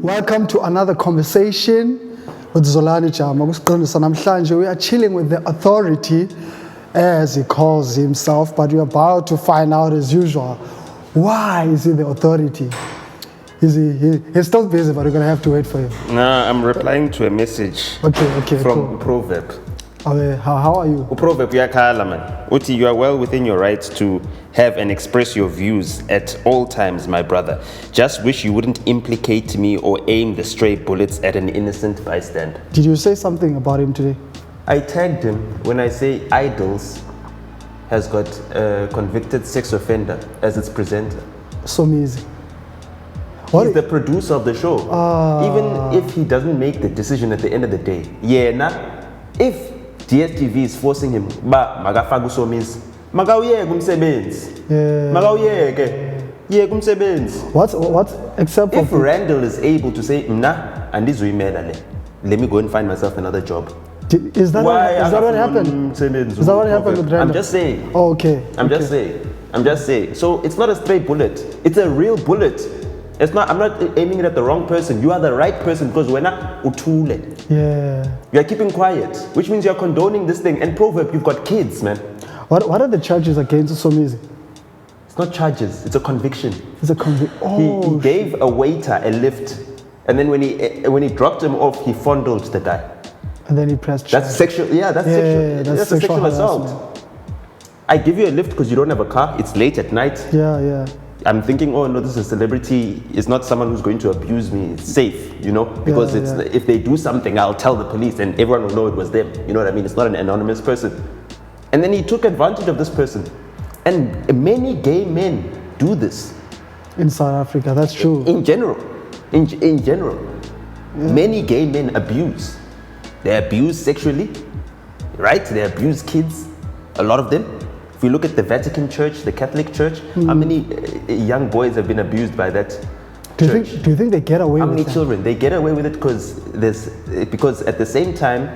Welcome to another conversation with Zolani Jama. We are chilling with the authority, as he calls himself, but we're about to find out as usual. Why is he the authority? He's still busy, but we're going to have to wait for him. No, I'm replying to a message from cool. Proverb. Okay, how are you? Proverb, Uti, you are well within your rights to have and express your views at all times, my brother. Just wish you wouldn't implicate me or aim the stray bullets at an innocent bystander. Did you say something about him today? I tagged him when I say Idols has got a convicted sex offender as its presenter. Somizi. He's the producer of the show. Even if he doesn't make the decision at the end of the day. If DSTV is forcing him, magafagu Somizi, magawuyeke umsebenzi. Magawuyeke umsebenzi. What? Except if Randall is able to say, let me go and find myself another job. Is that what happened? Is that what happened with Randall? I'm just saying. Oh, okay. I'm just saying. So it's not a stray bullet. It's a real bullet. It's not. I'm not aiming it at the wrong person. You are the right person because we're not utule. Yeah. You are keeping quiet, which means you are condoning this thing. And Proverb, you've got kids, man. What are the charges against Somizi? It's not charges. It's a conviction. It's a conviction. Oh, he gave a waiter a lift, and then when he dropped him off, he fondled the guy. And then he pressed. That's sexual. Yeah, that's sexual. That's a sexual assault. I give you a lift because you don't have a car. It's late at night. Yeah. I'm thinking, oh no, this is a celebrity. It's not someone who's going to abuse me. It's safe, because if they do something, I'll tell the police and everyone will know it was them. You know what I mean? It's not an anonymous person. And then he took advantage of this person. And many gay men do this. In South Africa, that's true. In general. Many gay men abuse. They abuse sexually, right? They abuse kids, a lot of them. If we look at the Vatican Church, the Catholic Church, how many young boys have been abused by that church? Do you think they get away with it? How many children? They get away with it because at the same time,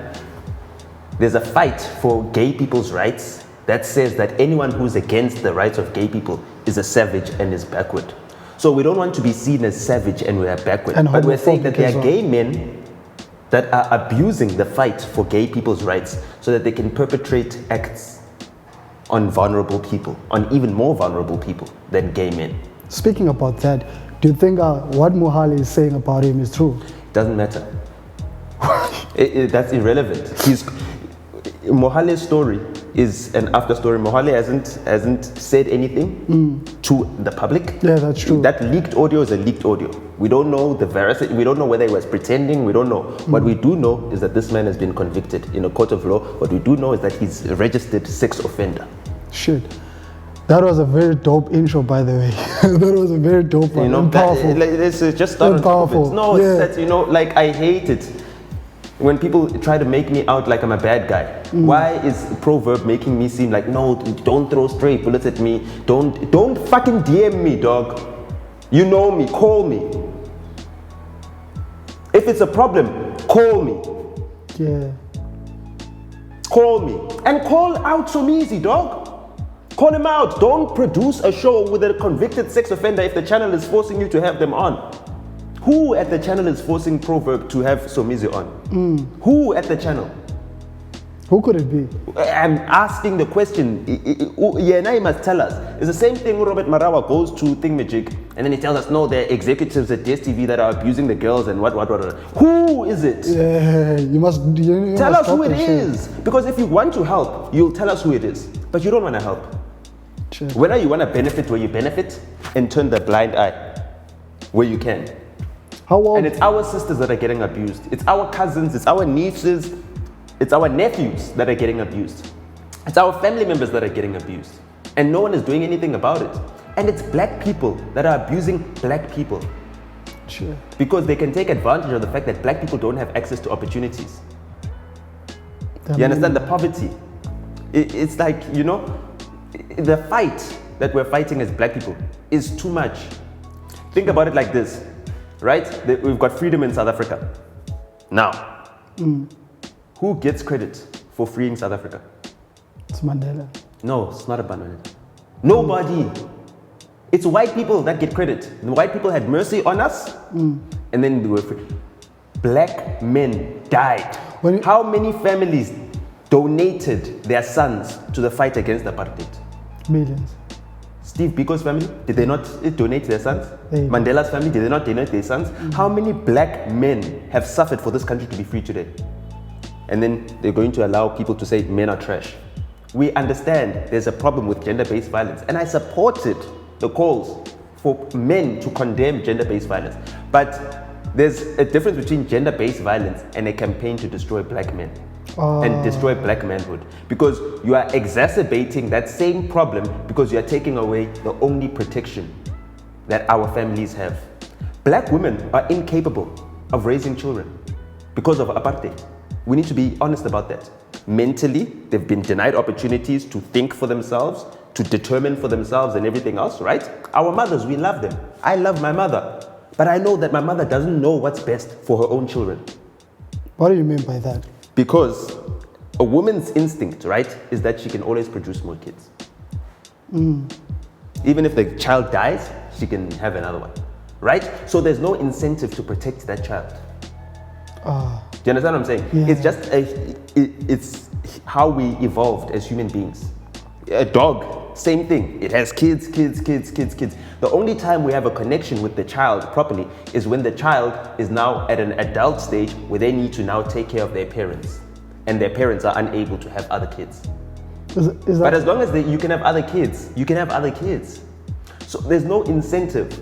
there's a fight for gay people's rights that says that anyone who's against the rights of gay people is a savage and is backward. So we don't want to be seen as savage and we are backward. But we're saying that there are gay men that are abusing the fight for gay people's rights so that they can perpetrate acts on vulnerable people, on even more vulnerable people than gay men. Speaking about that, do you think what Mohale is saying about him is true? Doesn't matter. That's irrelevant. Mohale's story is an after story. Mohale hasn't said anything to the public. Yeah, that's true. That leaked audio is a leaked audio. We don't know the veracity. We don't know whether he was pretending. We don't know. What we do know is that this man has been convicted in a court of law. What we do know is that he's a registered sex offender. Shit. That was a very dope intro, by the way. That was a very dope one. Powerful. It's just start powerful. No, yeah. It's that, I hate it when people try to make me out like I'm a bad guy. Why is Proverb making me seem like, no, don't throw stray bullets at me. Don't fucking DM me, dog. You know me, call me. If it's a problem, call me. Yeah. Call me. And call out Somizi, dog. Call him out. Don't produce a show with a convicted sex offender if the channel is forcing you to have them on. Who at the channel is forcing Proverb to have Somizi on? Who at the channel? Who could it be? I'm asking the question. Now he must tell us. It's the same thing when Robert Marawa goes to Thingamajig and then he tells us, no, there are executives at DSTV that are abusing the girls and what. Who is it? Yeah, you must tell us who it is. Because if you want to help, you'll tell us who it is. But you don't want to help. Sure. Whether you want to benefit where you benefit and turn the blind eye where you can. And it's our sisters that are getting abused. It's our cousins, it's our nieces, it's our nephews that are getting abused. It's our family members that are getting abused. And no one is doing anything about it. And it's black people that are abusing black people. Sure. Because they can take advantage of the fact that black people don't have access to opportunities. You understand the poverty? It's like, the fight that we're fighting as black people is too much. Think about it like this. Right? We've got freedom in South Africa. Now, who gets credit for freeing South Africa? It's Mandela. No, it's not about Mandela. Nobody. It's white people that get credit. The white people had mercy on us, and and then they were free. Black men died. How many families donated their sons to the fight against apartheid? Millions. Steve Biko's family, did they not donate their sons? Mandela's family, did they not donate their sons? How many black men have suffered for this country to be free today? And then they're going to allow people to say men are trash. We understand there's a problem with gender-based violence, and I supported the calls for men to condemn gender-based violence. But there's a difference between gender-based violence and a campaign to destroy black men and destroy black manhood, because you are exacerbating that same problem because you are taking away the only protection that our families have. Black women are incapable of raising children because of apartheid. We need to be honest about that. Mentally, they've been denied opportunities to think for themselves, to determine for themselves and everything else, right? Our mothers, we love them. I love my mother, but I know that my mother doesn't know what's best for her own children. What do you mean by that? Because a woman's instinct, right, is that she can always produce more kids. Even if the child dies, she can have another one, right? So there's no incentive to protect that child. Do you understand what I'm saying? Yeah. It's just, it's how we evolved as human beings. A dog, same thing. It has kids. The only time we have a connection with the child properly is when the child is now at an adult stage where they need to now take care of their parents, and their parents are unable to have other kids. But as long as you can have other kids, you can have other kids. So there's no incentive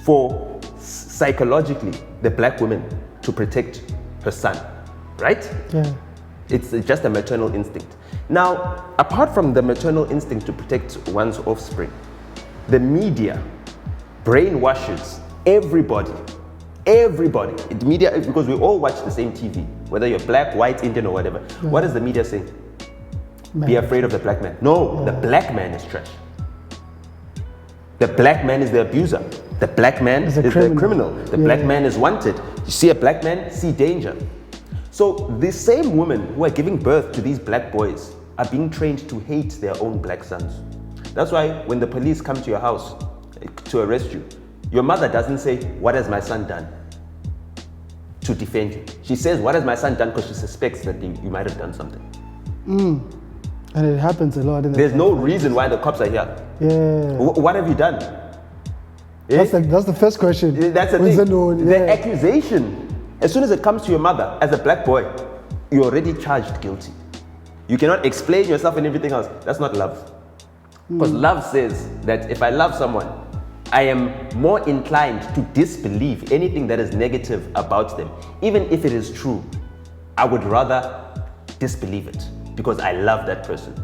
for psychologically the black woman to protect her son, right? Yeah. It's just a maternal instinct. Now, apart from the maternal instinct to protect one's offspring, the media brainwashes everybody. The media, because we all watch the same TV, whether you're black, white, Indian, or whatever. Yeah. What does the media say? Man. Be afraid of the black man. No, the black man is trash. The black man is the abuser. The black man is the criminal. The black man is wanted. You see a black man, see danger. So the same women who are giving birth to these black boys are being trained to hate their own black sons. That's why when the police come to your house to arrest you, your mother doesn't say, "What has my son done?" to defend you. She says, "What has my son done?" because she suspects that you might have done something. And it happens a lot. There's no reason why the cops are here. Yeah. What have you done? That's the first question. That's the thing. The accusation, as soon as it comes to your mother, as a black boy, you're already charged guilty. You cannot explain yourself and everything else. That's not love. Because love says that if I love someone, I am more inclined to disbelieve anything that is negative about them. Even if it is true, I would rather disbelieve it because I love that person.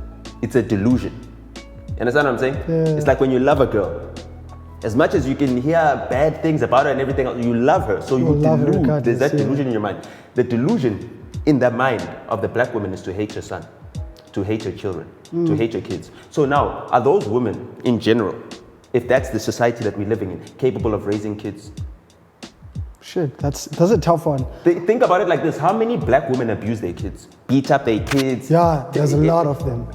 It's a delusion. You understand what I'm saying? Yeah. It's like when you love a girl. As much as you can hear bad things about her and everything else, you love her. So you delude. There's that delusion in your mind. The delusion in the mind of the black woman is to hate your son, to hate your children, to hate your kids. So now, are those women in general, if that's the society that we're living in, capable of raising kids? Shit, that's a tough one. Think about it like this. How many black women abuse their kids? Beat up their kids? Yeah, there's a lot of them.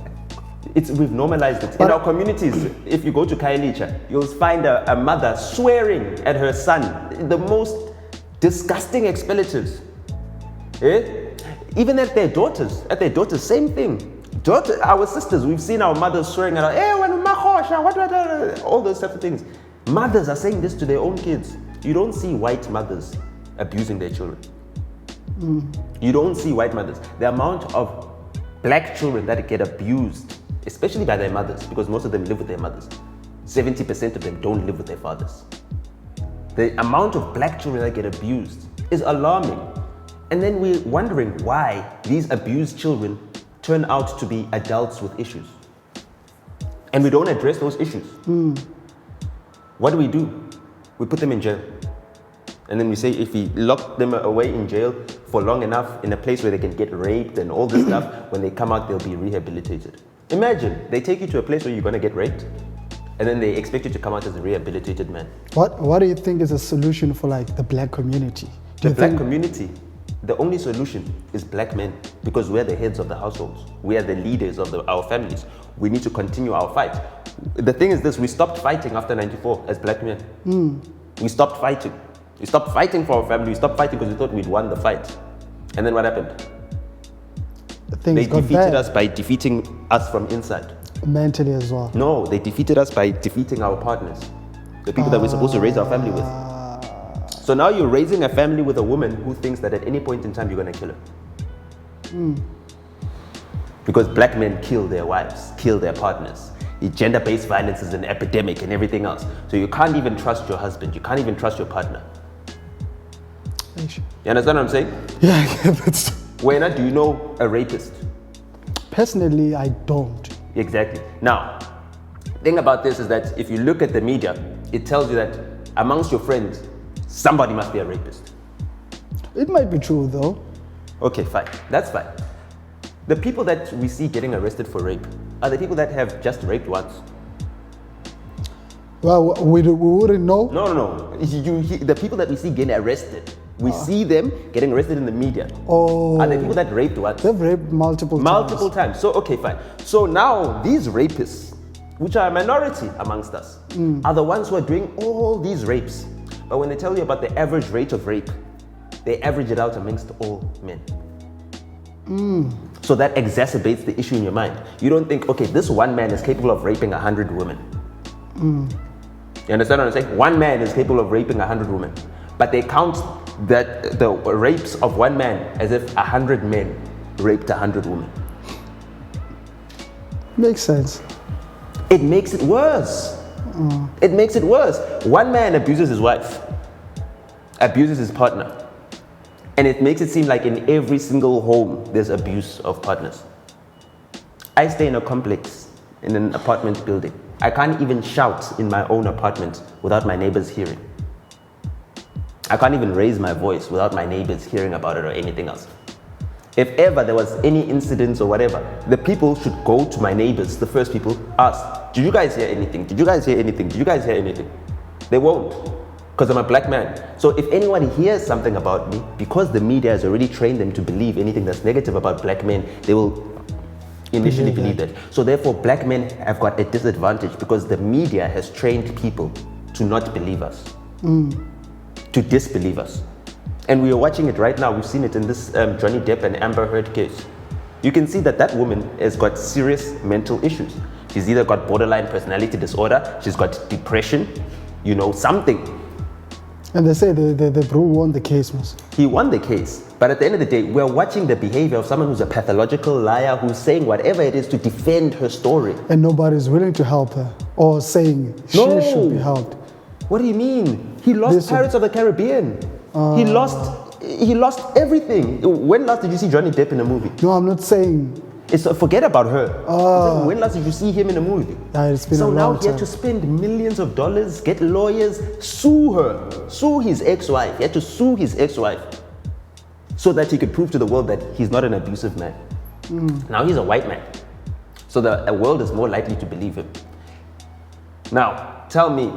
We've normalized it. In our communities, if you go to Kailicha, you'll find a mother swearing at her son, the most disgusting expletives. Even at their daughters, same thing. Our sisters, we've seen our mothers swearing at her, all those types of things. Mothers are saying this to their own kids. You don't see white mothers abusing their children. You don't see white mothers. The amount of black children that get abused, especially by their mothers, because most of them live with their mothers. 70% of them don't live with their fathers. The amount of black children that get abused is alarming. And then we're wondering why these abused children turn out to be adults with issues. And we don't address those issues. What do? We put them in jail. And then we say if we lock them away in jail for long enough in a place where they can get raped and all this stuff, when they come out, they'll be rehabilitated. Imagine, they take you to a place where you're going to get raped, and then they expect you to come out as a rehabilitated man. What do you think is a solution for like the black community? The black community, the only solution is black men, because we're the heads of the households. We are the leaders of our families. We need to continue our fight. The thing is this, we stopped fighting after 94 as black men. We stopped fighting. We stopped fighting for our family. We stopped fighting because we thought we'd won the fight. And then what happened? Things They got defeated bad. us by defeating us from inside. Mentally as well. No, they defeated us by defeating our partners, the people that we're supposed to raise our family with. So now you're raising a family with a woman who thinks that at any point in time you're going to kill her. Because black men kill their wives, kill their partners. Gender-based violence is an epidemic and everything else. So you can't even trust your husband. You can't even trust your partner. You understand what I'm saying? Yeah, that's... Wena, do you know a rapist? Personally, I don't. Exactly. Now, the thing about this is that if you look at the media, it tells you that amongst your friends, somebody must be a rapist. It might be true though. Okay, fine. That's fine. The people that we see getting arrested for rape are the people that have just raped once. Well, we wouldn't know. No. The people that we see getting arrested, we see them getting arrested in the media. Oh. Are the people that raped once? They've raped multiple times. So, okay, fine. So now these rapists, which are a minority amongst us, are the ones who are doing all these rapes. But when they tell you about the average rate of rape, they average it out amongst all men. So that exacerbates the issue in your mind. You don't think, okay, this one man is capable of raping 100 women. You understand what I'm saying? One man is capable of raping 100 women. But they count that the rapes of one man as if 100 men raped 100 women. Makes sense. It makes it worse. It makes it worse. One man abuses his wife, abuses his partner, and it makes it seem like in every single home there's abuse of partners. I stay in a complex, in an apartment building. I can't even shout in my own apartment without my neighbors hearing. I can't even raise my voice without my neighbors hearing about it or anything else. If ever there was any incidents or whatever, the people should go to my neighbors, the first people, ask, did you guys hear anything? Did you guys hear anything? Did you guys hear anything? They won't, because I'm a black man. So if anyone hears something about me, because the media has already trained them to believe anything that's negative about black men, they will initially believe that. So therefore, black men have got a disadvantage because the media has trained people to not believe us, to disbelieve us. And we are watching it right now. We've seen it in this Johnny Depp and Amber Heard case. You can see that that woman has got serious mental issues. She's either got borderline personality disorder, she's got depression, you know, something. And they say the bro won the case, Miss. He won the case. But at the end of the day, we're watching the behavior of someone who's a pathological liar, who's saying whatever it is to defend her story. And nobody's willing to help her or saying she should be helped. What do you mean? He lost Pirates of the Caribbean. He lost everything. When last did you see Johnny Depp in a movie? No, I'm not saying. Forget about her. When last did you see him in a movie? It's been so a now long he had time. to spend millions of dollars, get lawyers, sue her, sue his ex-wife. He had to sue his ex-wife so that he could prove to the world that he's not an abusive man. Now he's a white man. So the world is more likely to believe him. Now, tell me,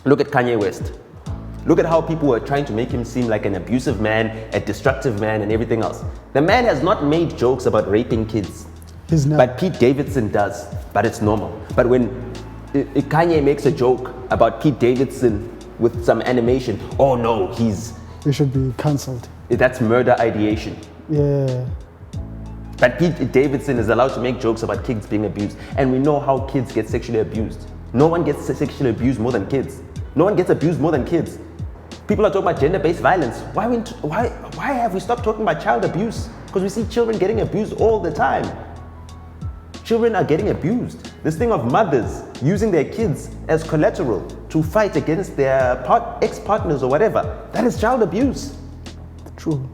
look at Kanye West. Look at how people were trying to make him seem like an abusive man, a destructive man, and everything else. The man has not made jokes about raping kids. He's not. But Pete Davidson does, but it's normal. But when Kanye makes a joke about Pete Davidson with some animation, oh no, He should be cancelled. that's murder ideation. Yeah. But Pete Davidson is allowed to make jokes about kids being abused. And we know how kids get sexually abused. No one gets sexually abused more than kids. No one gets abused more than kids. People are talking about gender-based violence. Why have we stopped talking about child abuse? Because we see children getting abused all the time. Children are getting abused. This thing of mothers using their kids as collateral to fight against their ex-partners or whatever, that is child abuse. True.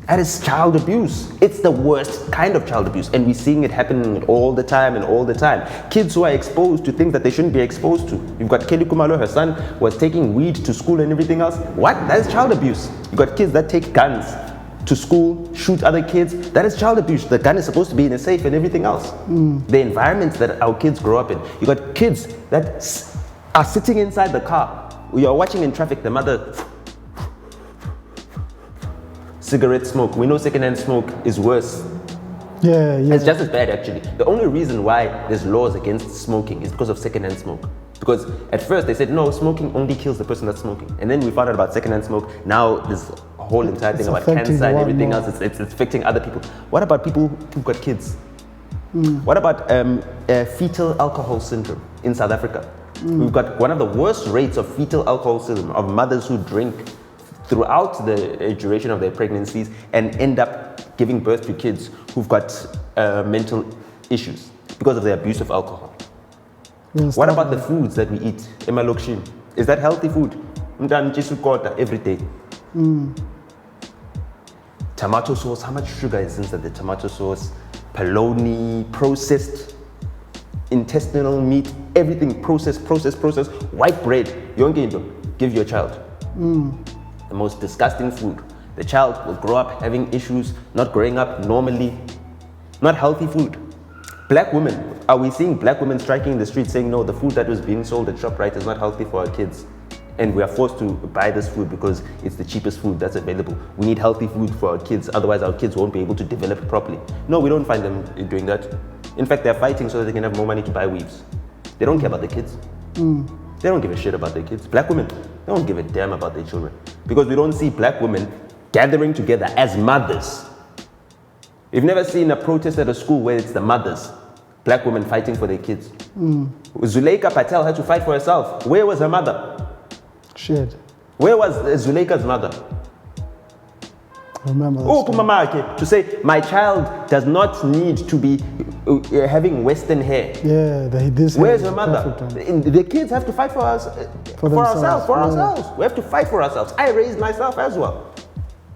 That is child abuse. It's the worst kind of child abuse. And we're seeing it happening all the time and all the time. Kids who are exposed to things that they shouldn't be exposed to. You've got Kelly Kumalo, her son was taking weed to school and everything else. What? That is child abuse. You've got kids that take guns to school, shoot other kids. That is child abuse. The gun is supposed to be in a safe and everything else. The environments that our kids grow up in. You've got kids that are sitting inside the car. You're watching in traffic, the mother... cigarette smoke. We know secondhand smoke is worse. Yeah. It's just as bad actually. The only reason why there's laws against smoking is because of secondhand smoke. Because at first they said, no, smoking only kills the person that's smoking. And then we found out about secondhand smoke. Now there's a whole entire thing about cancer and everything else. It's affecting other people. What about people who've got kids? What about fetal alcohol syndrome in South Africa? We've got one of the worst rates of fetal alcohol syndrome, of mothers who drink throughout the duration of their pregnancies and end up giving birth to kids who've got mental issues because of the abuse of alcohol. What about the foods that we eat? Emalokshim. Is that healthy food? Every day. Tomato sauce, how much sugar is inside the tomato sauce? Polony, processed intestinal meat, everything processed. White bread, give your child. The most disgusting food. The child will grow up having issues, not growing up normally, not healthy food. Black women, are we seeing black women striking in the street saying, no, the food that was being sold at ShopRite is not healthy for our kids? And we are forced to buy this food because it's the cheapest food that's available. We need healthy food for our kids, otherwise our kids won't be able to develop properly. No, we don't find them doing that. In fact, they're fighting so that they can have more money to buy weaves. They don't care about their kids. They don't give a shit about their kids. Black women, they don't give a damn about their children. Because we don't see black women gathering together as mothers. You've never seen a protest at a school where it's the mothers, black women fighting for their kids. Zuleika Patel had to fight for herself. Where was her mother? Shit. Where was Zuleika's mother? I remember that. Oh, Pumamake, to say my child does not need to be having Western hair. Yeah, this. Where's her mother? The kids have to fight for us, for ourselves. We have to fight for ourselves. I raised myself as well.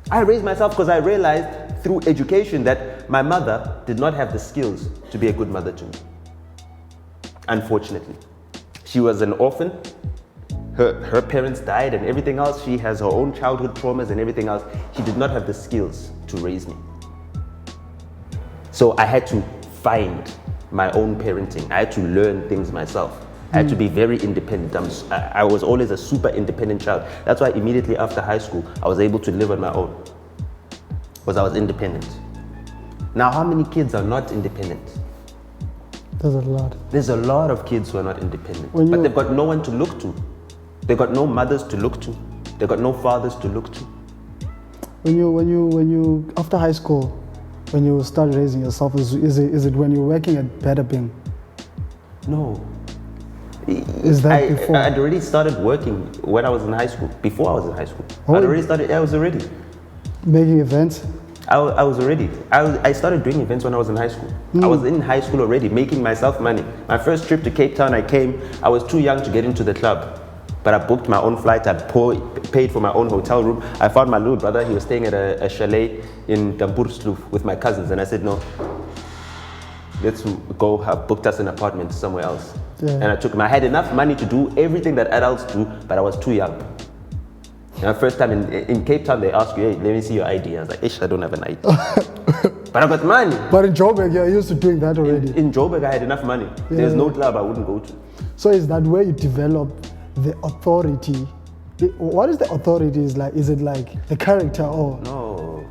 I raised myself because I realized through education that my mother did not have the skills to be a good mother to me. Unfortunately, she was an orphan. Her parents died and everything else. She has her own childhood traumas and everything else. She did not have the skills to raise me. So I had to find my own parenting. I had to learn things myself. I had to be very independent. I was always a super independent child. That's why immediately after high school, I was able to live on my own. Because I was independent. Now, how many kids are not independent? There's a lot. There's a lot of kids who are not independent. But they've got no one to look to. They've got no mothers to look to. They've got no fathers to look to. When you after high school, when you start raising yourself, is it when you're working at Better Bing? No. Is that before? I'd already started working when I was in high school. Before I was in high school. Oh, I was already. Making events? I started doing events when I was in high school. I was in high school already, making myself money. My first trip to Cape Town, I was too young to get into the club. But I booked my own flight, I paid for my own hotel room. I found my little brother, he was staying at a chalet in Dampursloef with my cousins. And I said, no, let's go. I booked us an apartment somewhere else. Yeah. And I took him. I had enough money to do everything that adults do, but I was too young. And the first time in Cape Town, they asked you, hey, let me see your ID. I was like, ish, I don't have an ID. But I got money. But in Joburg, you're used to doing that already. In Joburg, I had enough money. Yeah. There's no club I wouldn't go to. So is that where you develop the authority? What is the authority? Is it like the character or? No,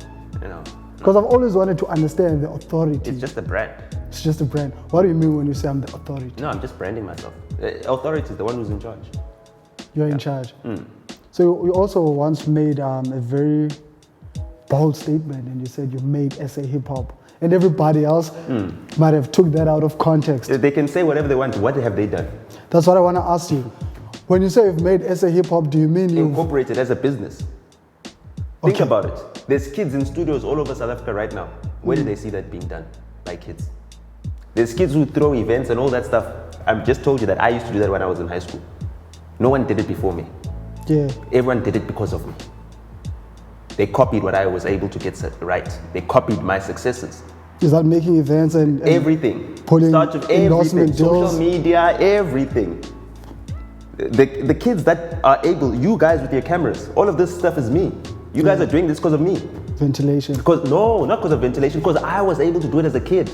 Because I've always wanted to understand the authority. It's just a brand. It's just a brand. What do you mean when you say I'm the authority? No, I'm just branding myself. Authority is the one who's in charge. You're in charge. So you also once made a very bold statement, and you said you made SA hip hop, and everybody else might have took that out of context. They can say whatever they want. What have they done? That's what I want to ask you. When you say you've made SA hip hop, do you mean you incorporated as a business? Think about it. There's kids in studios all over South Africa right now. Where do they see that being done by kids? There's kids who throw events and all that stuff. I've just told you that I used to do that when I was in high school. No one did it before me. Yeah. Everyone did it because of me. They copied what I was able to get right. They copied my successes. Is that making events and everything? Pulling Start with everything. endorsement deals? Social media, everything. The kids that are able, you guys with your cameras, all of this stuff is me. You guys are doing this because of me. Ventilation. No, not because of ventilation, because I was able to do it as a kid.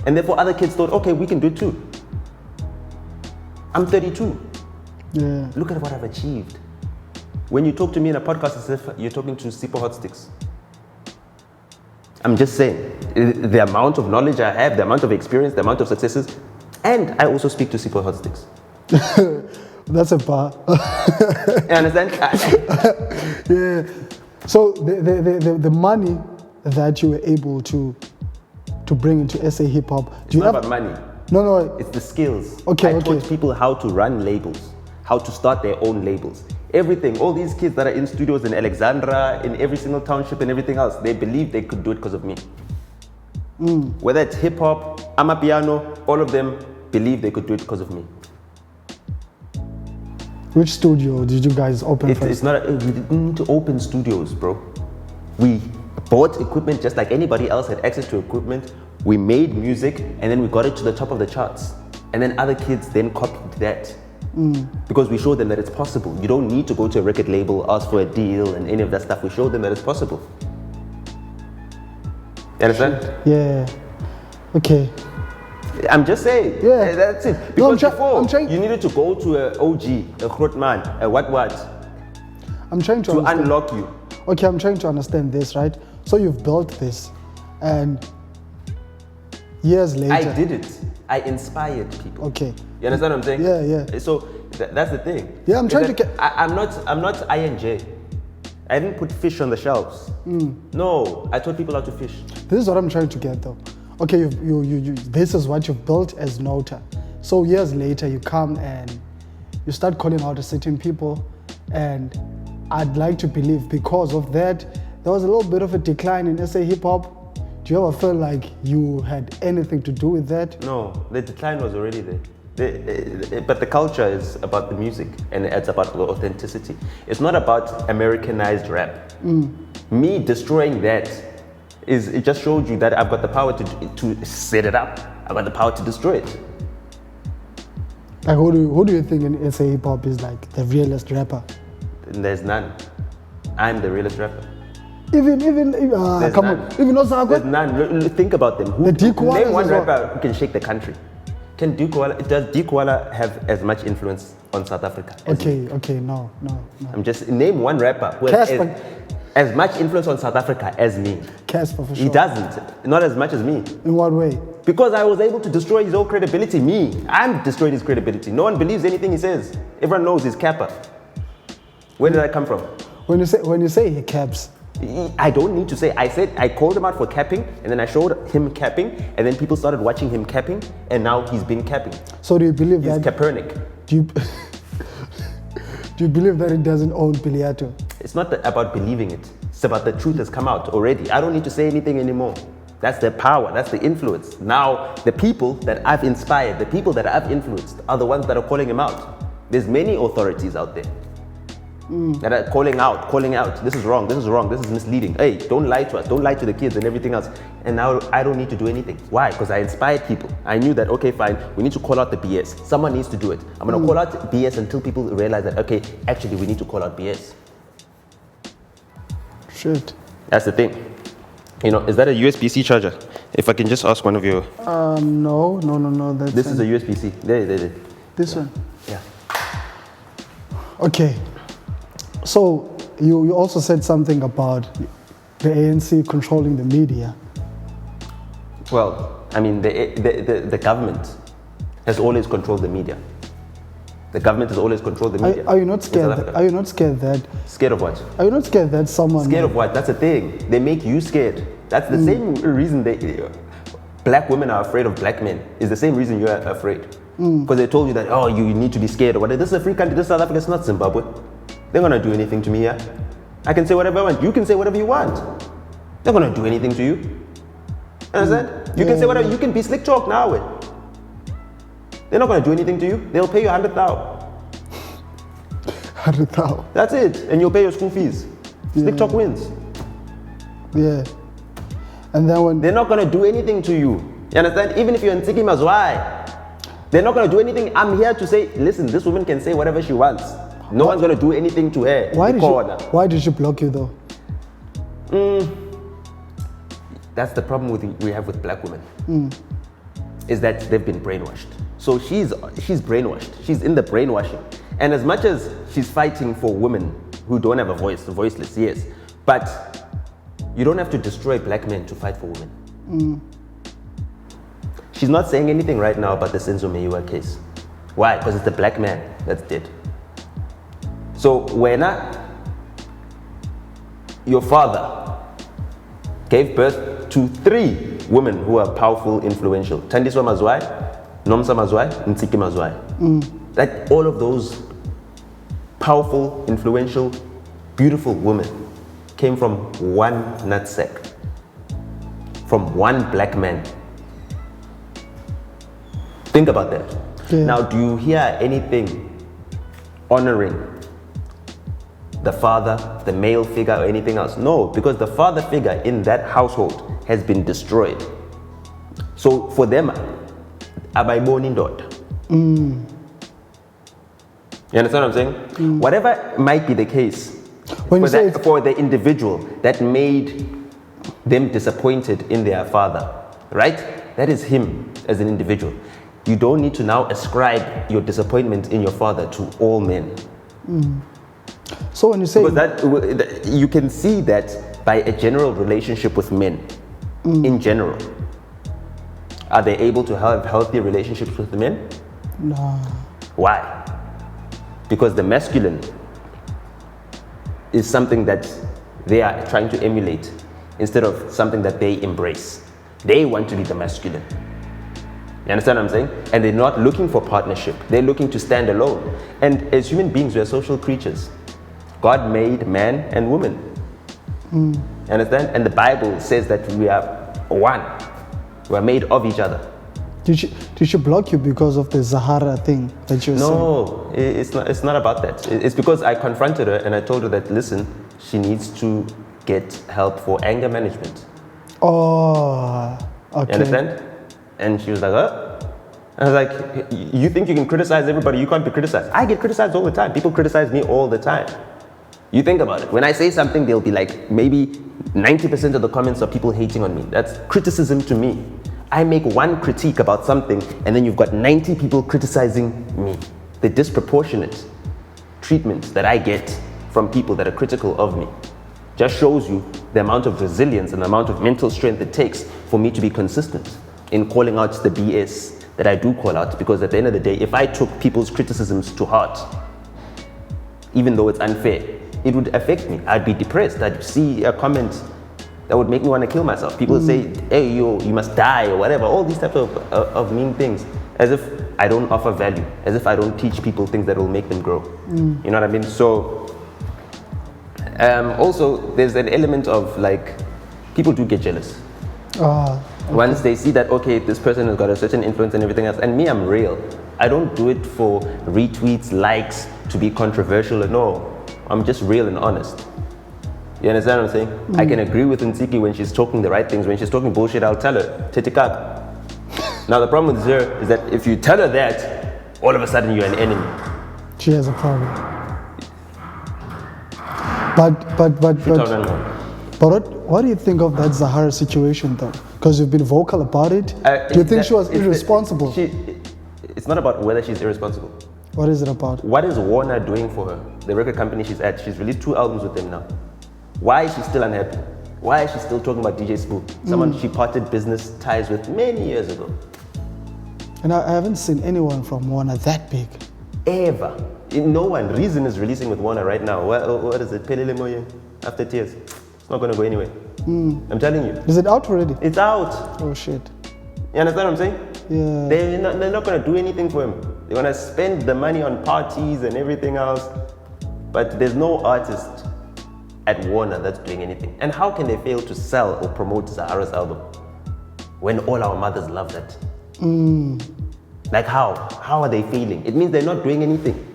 And therefore other kids thought, okay, we can do it too. I'm 32. Yeah. Look at what I've achieved. When you talk to me in a podcast, as if you're talking to Super Hot Sticks. I'm just saying, the amount of knowledge I have, the amount of experience, the amount of successes, and I also speak to Super Hot Sticks. That's a bar. You understand? Yeah. So the money that you were able to bring into SA hip hop, It's not about money. No. It's the skills. Okay, I okay. taught people how to run labels, how to start their own labels. Everything, all these kids that are in studios in Alexandra, in every single township and everything else, they believe they could do it because of me. Whether it's hip hop, amapiano, all of them believe they could do it because of me. Which studio did you guys open first? It's not. We didn't need to open studios, bro. We bought equipment just like anybody else had access to equipment. We made music and then we got it to the top of the charts. And then other kids then copied that. Because we showed them that it's possible. You don't need to go to a record label, ask for a deal and any of that stuff. We showed them that it's possible. You understand? Yeah. Okay. I'm just saying. Yeah. That's it. No, Because before, I'm trying- you needed to go to a OG, a Grootman, a what, I'm trying to to understand. unlock you. Okay, I'm trying to understand this, right? So you've built this, and years later. I did it. I inspired people. Okay. You understand what I'm saying? Yeah. So that's the thing. Yeah, I'm Is trying that to get- I'm not INJ. I didn't put fish on the shelves. No, I taught people how to fish. This is what I'm trying to get, though. Okay, you this is what you've built as Nota. So years later, you come and you start calling out to certain people, and I'd like to believe because of that, there was a little bit of a decline in SA hip hop. Do you ever feel like you had anything to do with that? No, the decline was already there. But the culture is about the music and it's about the authenticity. It's not about Americanized rap. Me destroying that it just showed you that I've got the power to set it up. I've got the power to destroy it. Like, who do you think in SA hip hop is like the realest rapper? And there's none. I'm the realest rapper. Even There's come none. on, even There's Osaka. none. Think about them. The Duke Wallace Name one as well. rapper who can shake the country. Does Duke Wallace have as much influence on South Africa? As me? Okay, no. I'm just name one rapper who has Cassper. as much influence on South Africa as me. Cassper for sure. He doesn't. Not as much as me. In what way? Because I was able to destroy his whole credibility. I'm destroying his credibility. No one believes anything he says. Everyone knows he's capper. Where did I come from? When you say he caps, I don't need to say. I called him out for capping, and then I showed him capping, and then people started watching him capping, and now he's been capping. so do you believe He's that? Kaepernick. Do you do you believe that it doesn't own Biliato? It's not about believing it. It's about the truth has come out already. I don't need to say anything anymore. That's the power. That's the influence. Now, the people that I've inspired, the people that I've influenced are the ones that are calling him out. There's many authorities out there that are calling out. This is wrong. This is misleading. Hey, don't lie to us. Don't lie to the kids and everything else. And now I don't need to do anything. Why? Because I inspired people. I knew that, okay, fine, we need to call out the BS. Someone needs to do it. I'm going to call out BS until people realize that, okay, actually, we need to call out BS. Shit. That's the thing. You know, is that a USB-C charger? If I can just ask one of you. No. This is a USB-C. There. This one. Yeah. Okay. So you also said something about the ANC controlling the media. Well, I mean, the government has always controlled the media. The government has always controlled the media. Are you not scared? in South Africa. Are you not scared that? Scared of what? Are you not scared that someone? Scared of what? That's the thing. They make you scared. That's the same reason black women are afraid of black men. Is the same reason you're afraid. Because they told you that, oh, you need to be scared or whatever. This is a free country. This is South Africa. It's not Zimbabwe. They're gonna do anything to me here. I can say whatever I want. You can say whatever you want. They're gonna do anything to you. Understand? You can say whatever. You can be slick talk now. They're not gonna do anything to you. They'll pay you 100,000. 100,000. That's it. And you'll pay your school fees. Slick talk wins. Yeah. And then when They're not gonna do anything to you. You understand? Even if you're in Tzikimas, why? They're not gonna do anything. I'm here to say, listen, this woman can say whatever she wants. No one's gonna do anything to her. why did she block you though? That's the problem we have with black women. Is that they've been brainwashed. So she's brainwashed. She's in the brainwashing. And as much as she's fighting for women who don't have a voice, voiceless, yes, but you don't have to destroy black men to fight for women. She's not saying anything right now about the Senzo Meyiwa case. Why? Because it's the black man that's dead. So when your father gave birth to 3 women who are powerful, influential. Thandiswa Mazwai, Nomsa Mazwai, Ntiki Mazwai. That all of those powerful, influential, beautiful women came from one nutsack, from one black man. Think about that. Yeah. Now, do you hear anything honoring the father, the male figure, or anything else? No, because the father figure in that household has been destroyed. So for them, abayiboni indoda. You understand what I'm saying? Whatever might be the case for the individual that made them disappointed in their father, right? That is him as an individual. You don't need to now ascribe your disappointment in your father to all men. So when you say... Because that, you can see that by a general relationship with men, in general. Are they able to have healthy relationships with the men? No. Why? Because the masculine is something that they are trying to emulate instead of something that they embrace. They want to be the masculine. You understand what I'm saying? And they're not looking for partnership. They're looking to stand alone. And as human beings, we are social creatures. God made man and woman. You understand? And the Bible says that we are one. We are made of each other. Did she block you because of the Zahara thing that you were saying? No, it's not about that. It's because I confronted her and I told her that, listen, she needs to get help for anger management. Oh, okay. You understand? And she was like, I was like, you think you can criticize everybody? You can't be criticized. I get criticized all the time. People criticize me all the time. You think about it. When I say something, they'll be like, maybe 90% of the comments are people hating on me. That's criticism to me. I make one critique about something and then you've got 90 people criticizing me. The disproportionate treatment that I get from people that are critical of me just shows you the amount of resilience and the amount of mental strength it takes for me to be consistent in calling out the BS that I do call out, because at the end of the day, if I took people's criticisms to heart, even though it's unfair, it would affect me. I'd be depressed. I'd see a comment that would make me want to kill myself. People say, hey, you must die or whatever, all these types of mean things, as if I don't offer value, as if I don't teach people things that will make them grow. You know what I mean? So, also, there's an element of like, people do get jealous. Okay. Once they see that, okay, this person has got a certain influence and everything else, and me, I'm real. I don't do it for retweets, likes, to be controversial. No, I'm just real and honest. You understand what I'm saying? I can agree with Ntiki when she's talking the right things. When she's talking bullshit, I'll tell her, Tetikaka. Now the problem with her is that if you tell her that, all of a sudden you're an enemy. She has a problem. But what do you think of that Zahara situation though? Because you've been vocal about it. Do you think she was irresponsible? It's not about whether she's irresponsible. What is it about? What is Warner doing for her? The record company she's at. She's released 2 albums with them now. Why is she still unhappy? Why is she still talking about DJ Spoo? Someone she parted business ties with many years ago. And I haven't seen anyone from Warner that big. Ever. No one. Reason is releasing with Warner right now. What is it? Pelele Moye? After Tears. It's not going to go anywhere. I'm telling you. Is it out already? It's out. Oh shit. You understand what I'm saying? Yeah. They're not going to do anything for him. They're going to spend the money on parties and everything else. But there's no artist at Warner that's doing anything. And how can they fail to sell or promote Zahara's album when all our mothers love that? Like how? How are they failing? It means they're not doing anything.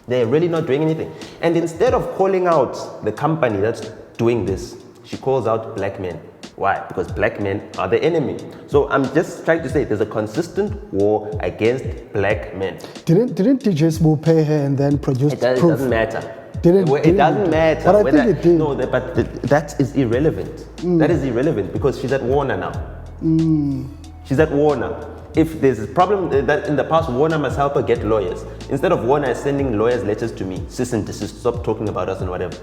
They're really not doing anything. And instead of calling out the company that's doing this, she calls out black men. Why? Because black men are the enemy. So I'm just trying to say there's a consistent war against black men. Didn't DJ Spoo pay her and then produce proof? It doesn't matter. It doesn't matter. But I think it did. No, but that is irrelevant. That is irrelevant because she's at Warner now. She's at Warner. If there's a problem that in the past, Warner must help her get lawyers. Instead of Warner sending lawyers letters to me, cease and desist, stop talking about us and whatever.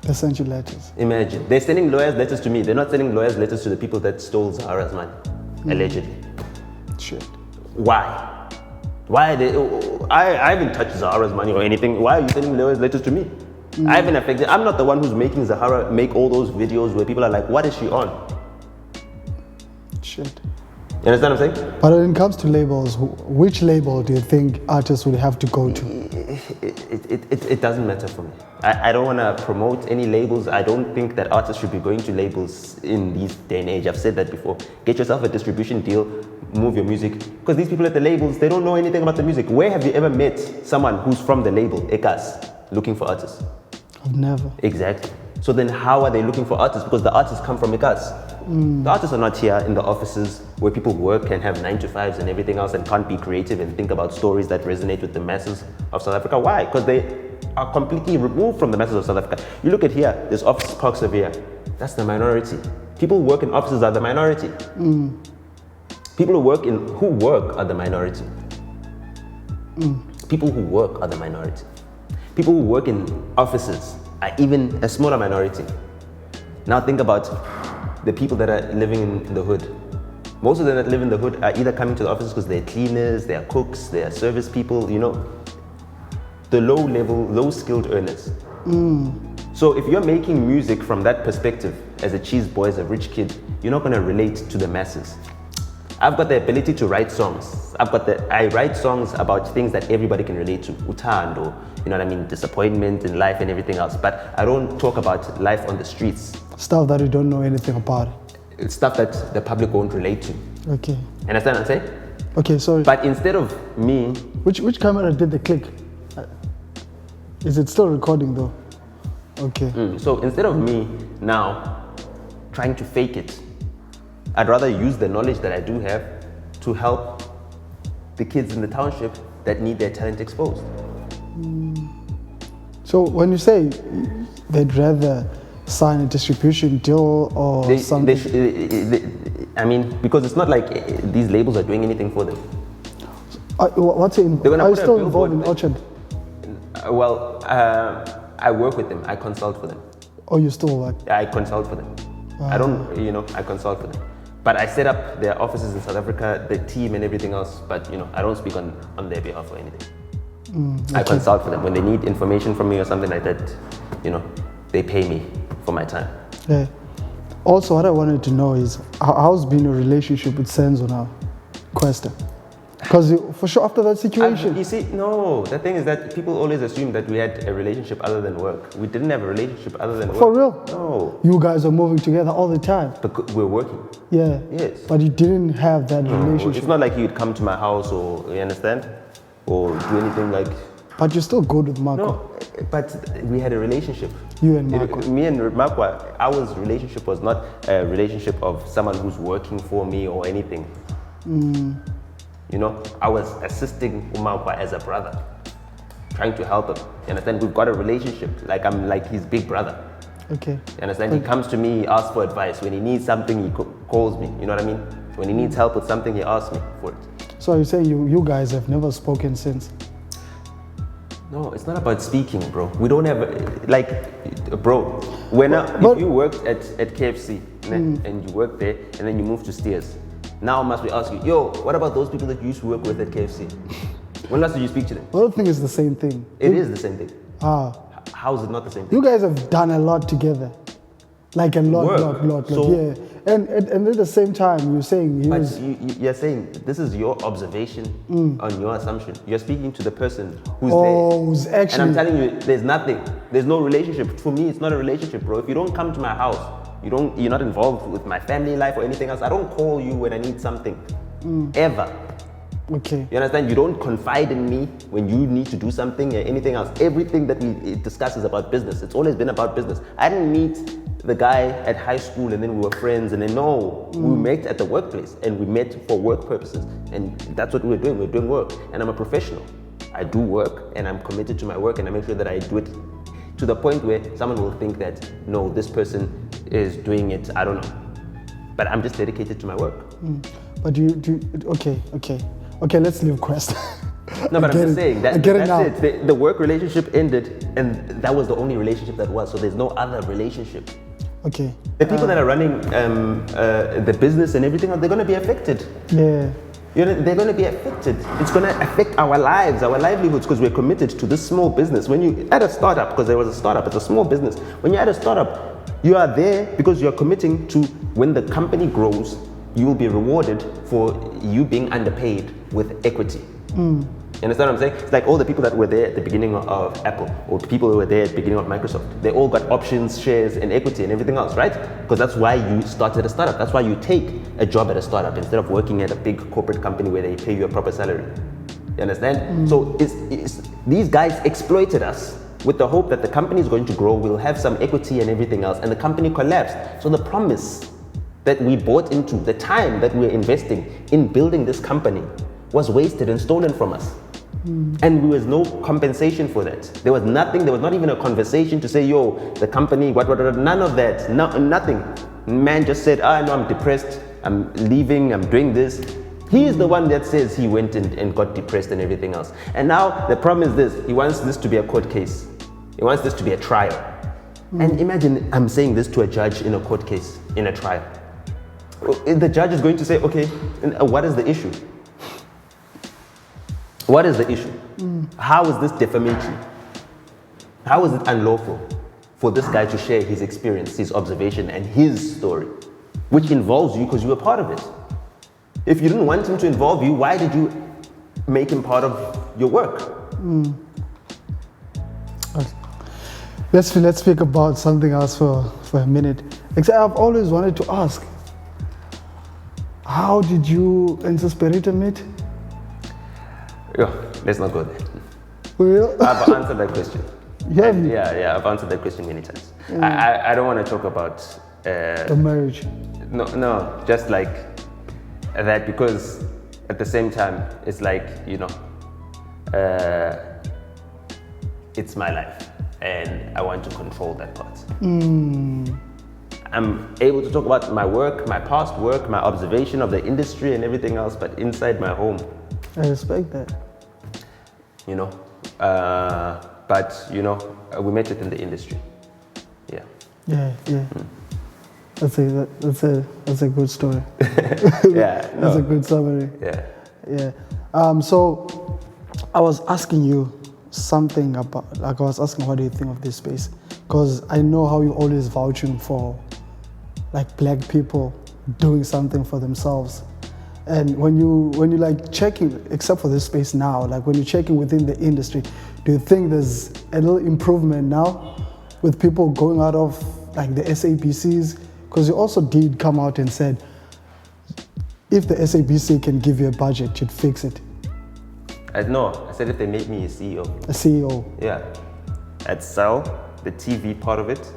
They sent you letters. Imagine. They're sending lawyers letters to me. They're not sending lawyers letters to the people that stole Zahara's money, allegedly. Shit. Why? Why are they? I haven't touched Zahara's money or anything. Why are you sending those letters to me? I haven't affected. I'm not the one who's making Zahara make all those videos where people are like, what is she on? Shit. You understand what I'm saying? But when it comes to labels, which label do you think artists would have to go to? It doesn't matter for me. I don't want to promote any labels. I don't think that artists should be going to labels in this day and age. I've said that before. Get yourself a distribution deal, move your music. Because these people at the labels, they don't know anything about the music. Where have you ever met someone who's from the label, Ekas, looking for artists? I've never. Exactly. So then how are they looking for artists? Because the artists come from Ekas. The artists are not here in the offices where people work and have 9-to-5s and everything else and can't be creative and think about stories that resonate with the masses of South Africa. Why? Because they are completely removed from the masses of South Africa. You look at here, there's office parks over here. That's the minority. People who work in offices are the minority. People who work are the minority. People who work are the minority. People who work in offices are even a smaller minority. Now think about the people that are living in the hood. Most of them that live in the hood are either coming to the offices because they're cleaners, they're cooks, they're service people, you know, the low skilled earners. So if you're making music from that perspective, as a cheese boy, as a rich kid, you're not gonna relate to the masses. I've got the ability to write songs. I write songs about things that everybody can relate to. Utando, you know what I mean? Disappointment in life and everything else. But I don't talk about life on the streets. Stuff that you don't know anything about. It's stuff that the public won't relate to. Okay. Understand what I'm saying? Okay, sorry. But instead of me... Which camera did the click? Is it still recording though? Okay. So instead of me now trying to fake it, I'd rather use the knowledge that I do have to help the kids in the township that need their talent exposed. So when you say they'd rather sign a distribution deal or something? I mean, because it's not like these labels are doing anything for them. What's it? Are you still involved in Orchard? Well, I work with them. I consult for them. Oh, you still work? I consult for them. I don't, I consult for them. But I set up their offices in South Africa, the team and everything else, but I don't speak on their behalf or anything. I consult for them. When they need information from me or something like that, they pay me for my time. Yeah. Also, what I wanted to know is, how's been your relationship with Senzo now, Questa? Because for sure after that situation... You see, no, the thing is that people always assume that we had a relationship other than work. We didn't have a relationship other than work. For real? No. You guys are moving together all the time? But we're working. Yeah. Yes. But you didn't have that relationship? It's not like you'd come to my house or, you understand? Or do anything like... But you're still good with Marco? No, but we had a relationship. You and Marco? Me and Marco, our relationship was not a relationship of someone who's working for me or anything. I was assisting Marco as a brother, trying to help him. You understand? We've got a relationship, like I'm like his big brother. Okay. You understand? He comes to me, he asks for advice. When he needs something, he calls me. You know what I mean? When he needs help with something, he asks me for it. So you say you guys have never spoken since? No, it's not about speaking, bro. We don't have, bro, if you worked at KFC and you worked there and then you moved to Steers, now must we ask you, yo, what about those people that you used to work with at KFC? When last did you speak to them? I don't think it's the same thing. It is the same thing. How is it not the same thing? You guys have done a lot together. Like a lot. So, yeah. And at the same time, you're saying you're saying this is your observation on your assumption. You're speaking to the person who's there. Oh, who's actually... And I'm telling you, there's nothing. There's no relationship. For me, it's not a relationship, bro. If you don't come to my house, you're not involved with my family life or anything else. I don't call you when I need something. Ever. Okay. You understand? You don't confide in me when you need to do something or anything else. Everything that we discuss is about business. It's always been about business. I didn't meet the guy at high school and then we were friends and then we met at the workplace and we met for work purposes and that's what we're doing. We're doing work and I'm a professional. I do work and I'm committed to my work and I make sure that I do it to the point where someone will think that, no, this person is doing it, I don't know. But I'm just dedicated to my work. But okay, let's leave Quest. No, but I'm just saying, that's it. The work relationship ended and that was the only relationship that was, so there's no other relationship. Okay. The people that are running the business and everything, they're going to be affected. Yeah. they're going to be affected. It's going to affect our lives, our livelihoods, because we're committed to this small business. When you at a startup, because there was a startup, it's a small business. When you're at a startup, you are there because you're committing to when the company grows, you will be rewarded for you being underpaid with equity. You understand what I'm saying? It's like all the people that were there at the beginning of Apple, or people who were there at the beginning of Microsoft, they all got options, shares, and equity and everything else, right? Because that's why you started a startup. That's why you take a job at a startup instead of working at a big corporate company where they pay you a proper salary. You understand? So these guys exploited us with the hope that the company is going to grow, we'll have some equity and everything else, and the company collapsed. So the promise that we bought into, the time that we're investing in building this company, was wasted and stolen from us. And there was no compensation for that. There was nothing, there was not even a conversation to say, yo, the company, what, none of that, nothing. Man just said, no, I'm depressed, I'm leaving, I'm doing this. He is the one that says he went and got depressed and everything else. And now the problem is this, he wants this to be a court case. He wants this to be a trial. And imagine I'm saying this to a judge in a court case, in a trial. The judge is going to say, okay, what is the issue? What is the issue? How is this defamatory? How is it unlawful for this guy to share his experience, his observation, and his story, which involves you because you were part of it? If you didn't want him to involve you, why did you make him part of your work? Let's speak about something else for a minute. Except I've always wanted to ask, how did you and Spirit meet? Yeah, let's not go there. Well, I've answered that question. Yeah, Yeah, I've answered that question many times. I don't want to talk about the marriage. No, just like that, because at the same time, it's like, it's my life and I want to control that part. I'm able to talk about my work, my past work, my observation of the industry and everything else, but inside my home, I respect that. But we met within the industry. Yeah. That's a good story. Yeah. That's a good summary. Yeah. So I was asking you something about, like I was asking, what do you think of this space? Because I know how you're always vouching for like black people doing something for themselves. And when you like checking, except for this space now, like when you're checking within the industry, do you think there's a little improvement now with people going out of like the SABCs? Because you also did come out and said, if the SABC can give you a budget, you'd fix it. I said if they made me a CEO. A CEO. Yeah. I'd sell the TV part of it.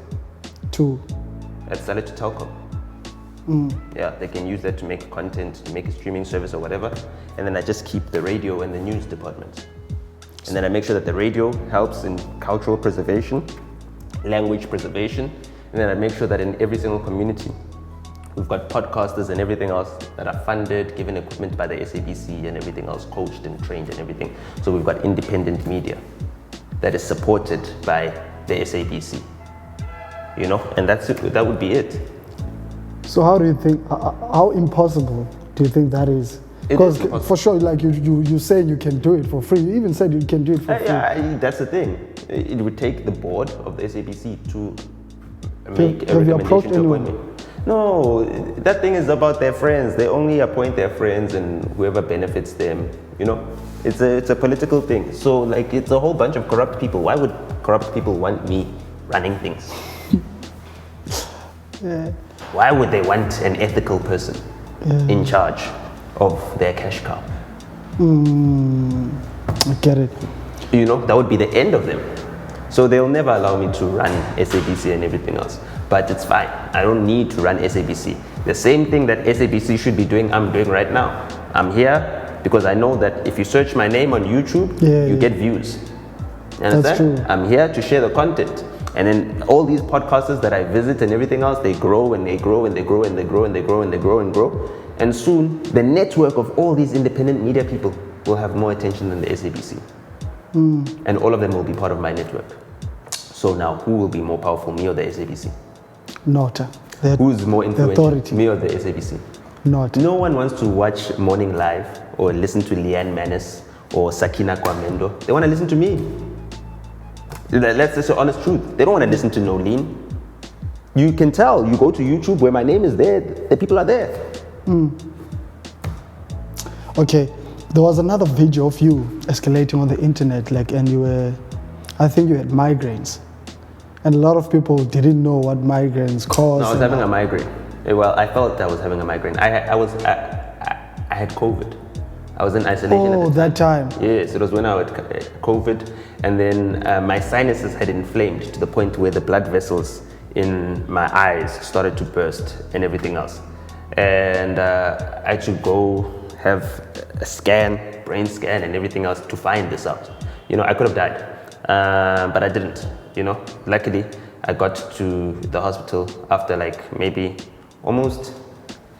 I'd sell it to telco. Yeah, they can use that to make content, to make a streaming service or whatever. And then I just keep the radio and the news department. And then I make sure that the radio helps in cultural preservation, language preservation. And then I make sure that in every single community, we've got podcasters and everything else that are funded, given equipment by the SABC and everything else, coached and trained and everything. So we've got independent media that is supported by the SABC, and that's it. That would be it. So how do you think, how impossible do you think that is? Because for sure, like you say you can do it for free. You even said you can do it for free. Yeah, that's the thing. It would take the board of the SABC to make a recommendation to appoint me. No, that thing is about their friends. They only appoint their friends and whoever benefits them, It's a political thing. So like it's a whole bunch of corrupt people. Why would corrupt people want me running things? Yeah. Why would they want an ethical person in charge of their cash cow? I get it. That would be the end of them. So they'll never allow me to run SABC and everything else. But it's fine. I don't need to run SABC. The same thing that SABC should be doing, I'm doing right now. I'm here because I know that if you search my name on YouTube, you get views. You understand? That's true. I'm here to share the content. And then all these podcasters that I visit and everything else, they grow and they grow and they grow and they grow and they grow and they grow and grow. And soon, the network of all these independent media people will have more attention than the SABC. And all of them will be part of my network. So now, who will be more powerful, me or the SABC? Nota. Who's more influential, authority. me or the SABC? Not. No one wants to watch Morning Live or listen to Leanne Manis or Sakina Kwamendo. They want to listen to me. That's just the honest truth. They don't want to listen to Nolene. You can tell. You go to YouTube where my name is there. The people are there. Okay. There was another video of you escalating on the internet, and I think you had migraines. And a lot of people didn't know what migraines cause. No, I was having a migraine. Well, I felt I was having a migraine. I had COVID. I was in isolation. Oh, that time. Yes, it was when I had COVID, and then my sinuses had inflamed to the point where the blood vessels in my eyes started to burst and everything else. And I had to go have a scan, brain scan, and everything else to find this out. I could have died, but I didn't. Luckily, I got to the hospital after maybe almost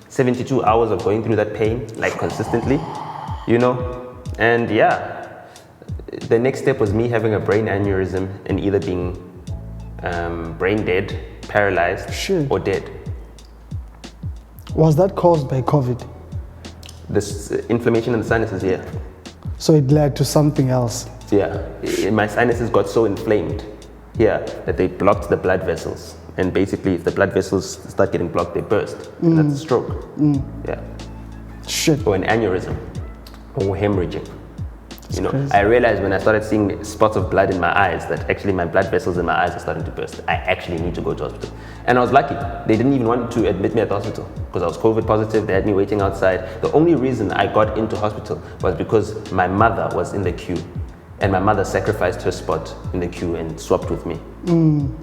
72 hours of going through that pain, consistently, and yeah, the next step was me having a brain aneurysm and either being brain dead, paralyzed, or dead. Was that caused by COVID? This inflammation in the sinuses, yeah. So it led to something else? Yeah, my sinuses got so inflamed here that they blocked the blood vessels. And basically, if the blood vessels start getting blocked, they burst. And that's a stroke. Yeah. Shit. Or an aneurysm. Or hemorrhaging. Crazy. I realized when I started seeing spots of blood in my eyes that actually my blood vessels in my eyes are starting to burst. I actually need to go to hospital. And I was lucky. They didn't even want to admit me at the hospital because I was COVID positive. They had me waiting outside. The only reason I got into hospital was because my mother was in the queue. And my mother sacrificed her spot in the queue and swapped with me.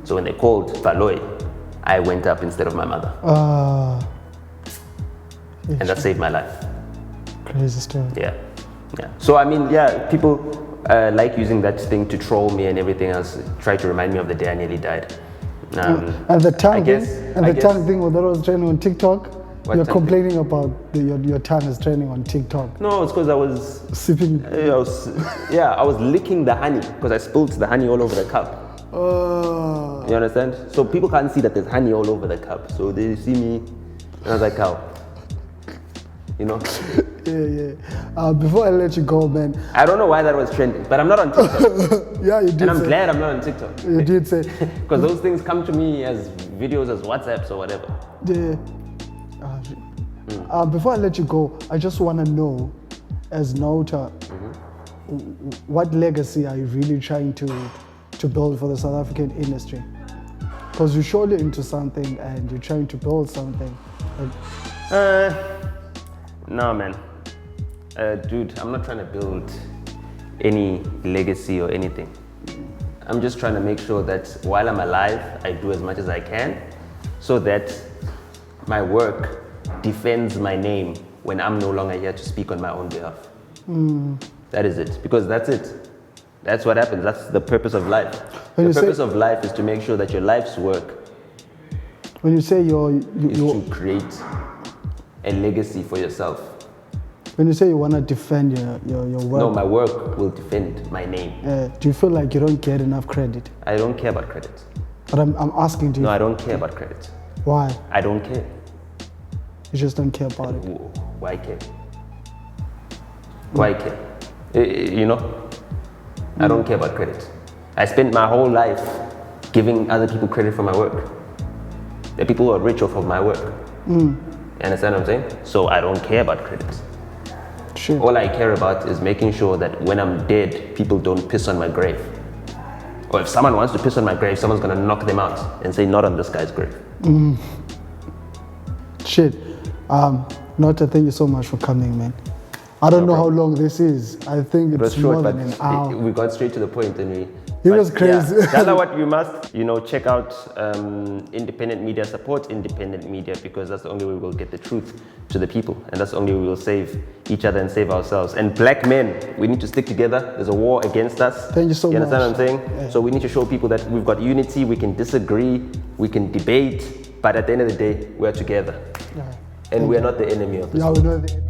So when they called Valoy, I went up instead of my mother. And that saved my life. Crazy story. Yeah. So people like using that thing to troll me and everything else, try to remind me of the day I nearly died. And the tongue thing, that was trending on TikTok. You're complaining about your tongue is trending on TikTok. No, it's because I was sipping. I was licking the honey because I spilled the honey all over the cup. You understand? So people can't see that there's honey all over the cup. So they see me, and I was like, how? Yeah. Before I let you go, man. I don't know why that was trending, but I'm not on TikTok. Yeah, you did. And I'm glad I'm not on TikTok. You did say. Because those things come to me as videos, as WhatsApps or whatever. Yeah. Before I let you go, I just want to know, as Nota, what legacy are you really trying to build for the South African industry? Because you're surely into something and you're trying to build something. No, man. Dude, I'm not trying to build any legacy or anything. I'm just trying to make sure that while I'm alive, I do as much as I can so that my work defends my name when I'm no longer here to speak on my own behalf. That is it, because that's it. That's what happens. That's the purpose of life. The purpose of life is to make sure that your life's work when you say is to create a legacy for yourself. When you say you want to defend your work. No, my work will defend my name. Do you feel like you don't get enough credit? I don't care about credit. But I'm asking you. No, I don't care about credit. Why? I don't care. You just don't care about it? Why care? Why care? I don't care about credit. I spent my whole life giving other people credit for my work. The people who are rich off of my work. You understand what I'm saying? So I don't care about credit. Sure. All I care about is making sure that when I'm dead, people don't piss on my grave. Or if someone wants to piss on my grave, someone's gonna knock them out and say, not on this guy's grave. Shit. Nota, thank you so much for coming, man. I don't know how long this is. I think it's more than an hour. We got straight to the point and it was crazy. Yeah, Dala, what you must, check out independent media, support independent media, because that's the only way we'll get the truth to the people, and that's the only way we'll save each other and save ourselves. And black men, we need to stick together. There's a war against us. Thank you so much. You understand what I'm saying? Yeah. So we need to show people that we've got unity, we can disagree, we can debate, but at the end of the day, we're together. Yeah. And we're not the enemy of this. Yeah, we know the